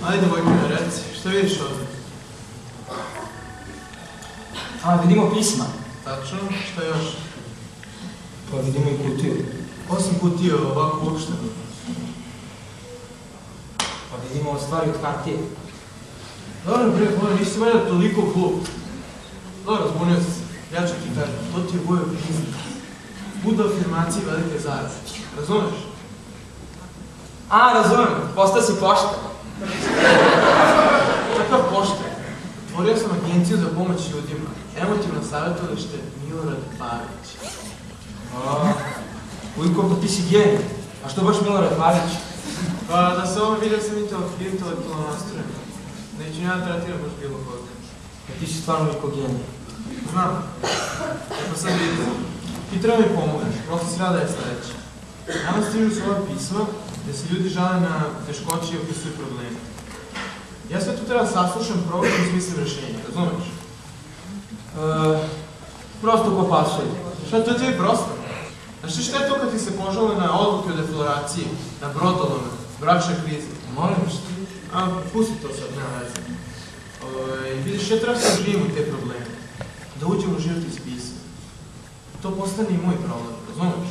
Ajde, Vojkine, reci, šta vidiš ovdje? Vidimo pisma. Tačno, šta još? Pa vidimo i kutiju. Osim kutije, ovako uopšteno. Pa vidimo stvari od hartije. Dobro, bre, nisi valjda toliko glup. Dobro, zbunio si se. Ja ću ti kažem, to ti je Vojo prizna. Put do afirmacije velike zarade. Razumeš? Razumem, postao si pošta. Kakav pošta? Otvorio sam agenciju za pomoć ljudima. Emotivno savjetovalište Milorad Pavić. Ujko, pa ti si genij. A što baš Milorad Pavić? Pa da se ovo vidio sam intelektualno nastrojen. Neću ja tretiram baš bilo koga. Ti si stvarno Ujko genij. Znam. Pa sad vidim. Ti treba mi pomogaš. Proces rada je sledeći. Nama stižu svoje pisma gde se ljudi žale na teškoće i opisuju probleme. Ja sve tu treba saslušam, program i smislim rešenja, razumeš? Prosto ko pasuje. Šta, to je tebi prosto? Znaš ti šta je to kad ti se požale na odluke o defloraciji, na brodolome, bračne krize? Molim što? Pusti to sad, nema veze. Vidiš, ja treba se živim u te probleme. Da uđem u život iz pisma. To postane i moj problem, razumeš?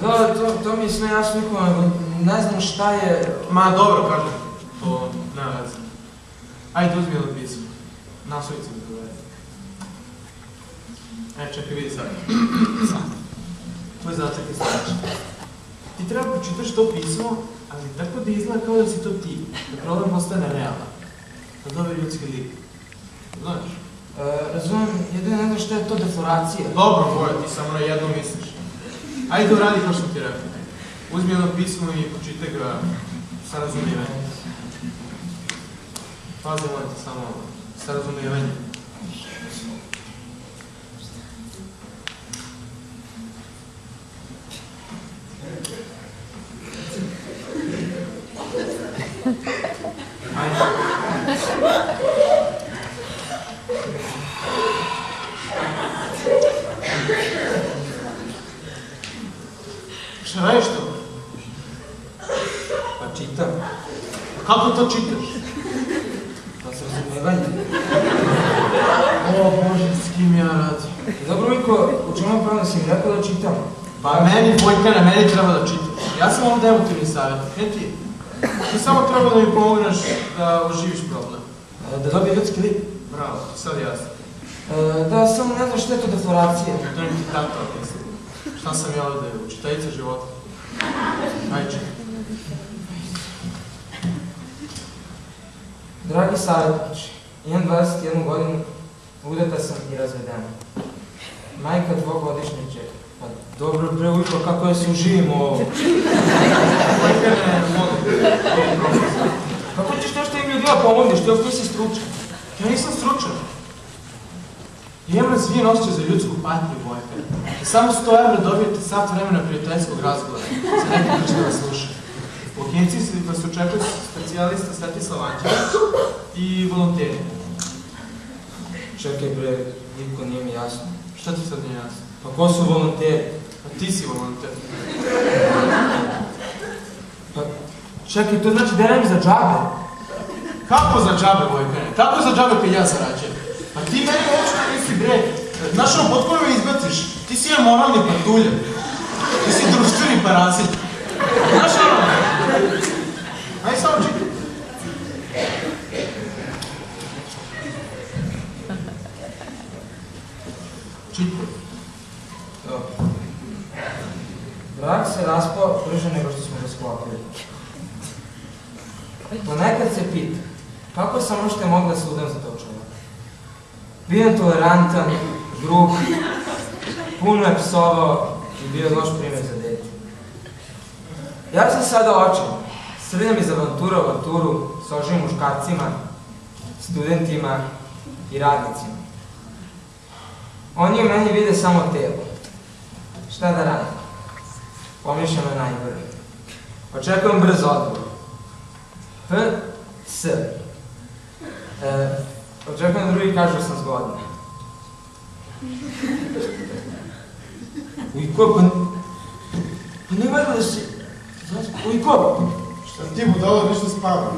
Dobro, to mi je sve jasno, ne znam šta je... Ma dobro, kažem, to nema veze. Ajde, uzmi jedno pismo. Naslovica mi dovede. Čekaj, vidi sad. Tvoj zadatak je sledeći. Ti treba pročitaš to pismo, ali tako da izgleda kao da si to ti. Da problem postane realan. Da dobije ljudski lik. Znaš? Razumem, jedino ne znam šta je to defloracija. Dobro, Vojo, ti samo na jedno misliš. Ajde uradi kao što ti rekao. Uzmi jedno pismo i pročitaj ga sa razumijevanjem. Pazi, molim te, samo sa razumijevanjem. Ajde. Šta radiš to? Pa čitam. Kako to čitaš? Pa sa razumijevanjem. O Bože, s kim ja radim? Dobro, Ujko, u čemu pravno si mi rekao da čitam? Pa meni, Vojkane, meni treba da čitaš. Ja sam ovdje emotivni savjetnik, ne ti. Ti samo treba da mi pomogneš da oživiš problem. Da dobije ljudski lik? Bravo, sad jasno. Da, samo ne znam šta je to defloracija. To mi ti tato opisao. Šta sam ja ovdje, učiteljica života. Ajde, čekaj. Dragi savjetniče, imam 21 godinu, udata sam i razvedena. Majka dvogodišnje čeka. Pa dobro, bre, Ujko, kako ja se uživim u ovo? Kako ćeš nešto im ljudima pomogneš, ti ovdje nisi stručan? Ja nisam stručan. Ja imam razvijen osjećaj za ljudsku patnju, Vojkane. I samo 100 € dobijete sat vremena prijateljskog razgovora. Za nekog ko će da vas sluša. U agenciji vas očekuje specijalista Svetislav Anđelović i volonteri. Čekaj, bre, niko nije mi jasno. Šta ti sad nije jasno? Pa ko su volonteri? Pa ti si volonter. Pa, čekaj, to znači da je nam za džabe? Kako za džabe, Vojkane? Kako za džabe kad ja zarađujem? Pa ti meni uopšte nisi bre. Znaš ono, potpuno me izbaciš. Ti si jedan moralni patulja. Ti si društveni parazit. Znaš ono? Ajde samo čitaj. Čitaj. Dobro. Brak se raspao brže nego što smo ga sklopili. Ponekad se pita, kako sam možete mogla da se udam za tog čovjeka? Bio je tolerantan, grub, puno je psovao i bio loš primjer za dete. Ja sam sada očin, srljam iz avantura u avanturu s oživim muškarcima, studentima i radnicima. Oni u meni vide samo telo. Šta da radim? Pomišljam na najgore. Očekujem brz odgovor. P.S. Očekujem da drugi kažu da sam zgodna. Ujko, pa nema da si... Ujko! Šta ti budalo, nešto spava?